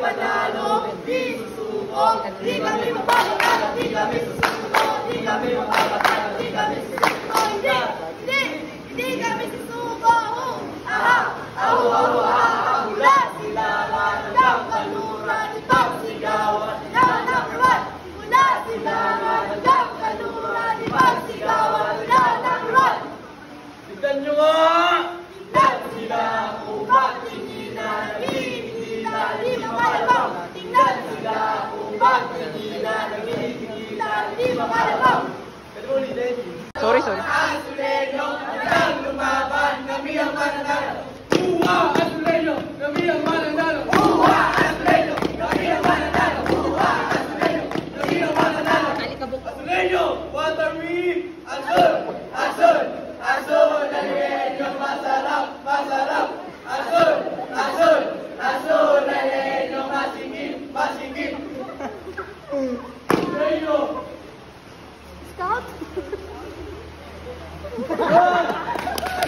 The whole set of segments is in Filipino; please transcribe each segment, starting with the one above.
panalo, di susuko, di kami mapapatalo, di kami susuko, di kami mapapatalo, di kami susuko, hindi kami susuko, aha, ahu, ahu, aha, hula sila, ng kaluran, ipagsigawan, ng number one, hula sila, ng kaluran, ipagsigawan, ng number one. Tignan nyo nga! Tignan sila kung bakit hindi na nagigilita, di makalabaw. Tignan sila kung bakit hindi na nagigilita, di makalabaw. Sorry. Azuleño, ang lumaban, kami ang mananalo. Uwa! Azuleño! Kami ang mananalo! Uwa! Azuleño, kami ang mananalo. Uwa! Azuleño, kami ang mananalo. Azuleño! What are we? Azul! Azul! Azul! Azuleño, masarap! Masarap! Azul! Azul! Azul! Azuleño, masigit! Masigit! Azuleño! Stop!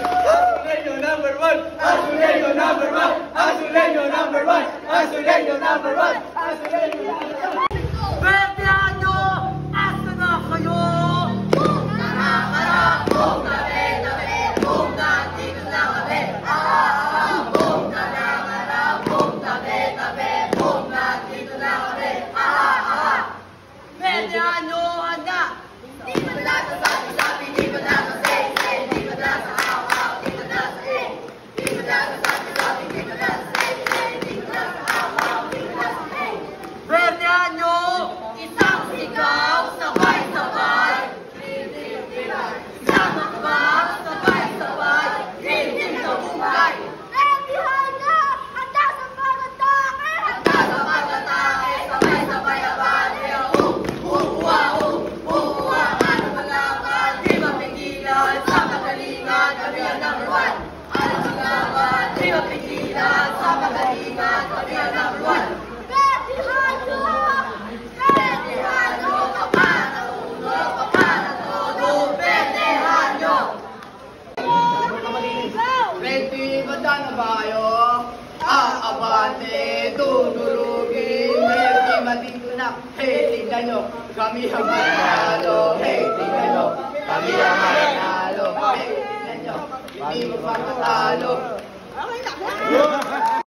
Azuleño number one! Azuleño number one! Azuleño number one! Azuleño number one! Azuleño number one! Bertiano! Asa na kayo? Kung nakakara, kung tabi-tabi, kung nandito na kami. Kung nakakara, kung tabi-tabi, kung nandito na kami. Bertiano, handa! Di ba na sa sabi-sabi, di ba na sa say-say, di ba na sa haw-haw, di ba na sa eh. Di ba na sa sabi-sabi, di ba na sa say-say, di ba na sa haw-haw, di ba na sa eh. Bertiano! Isang sigaw, sabay-sabay. Isang hakbang, sabay-sabay. Dim-dim sa buhay. Bertihan na! Handa sa pag-atake! Handa sa pag-atake, sabay-sabay abante. Uwa, uwa, ano malaman, di mapigilan. Sa kagalingan, kami ang number one. Ano malaman, di mapigilan. Sa kagalingan, kami ang number one. Bertihan na! Bertihano, papanauno, papanatuno, Bertihano. Ready, banda na ba kayo? Abante, tudurugin, ready, matito na. Hey, tingnan nyo, kami ang mananalo. Hey, tingnan nyo, kami ang mananalo. Hey, tingnan nyo, hindi mo pa matalo. Okay na!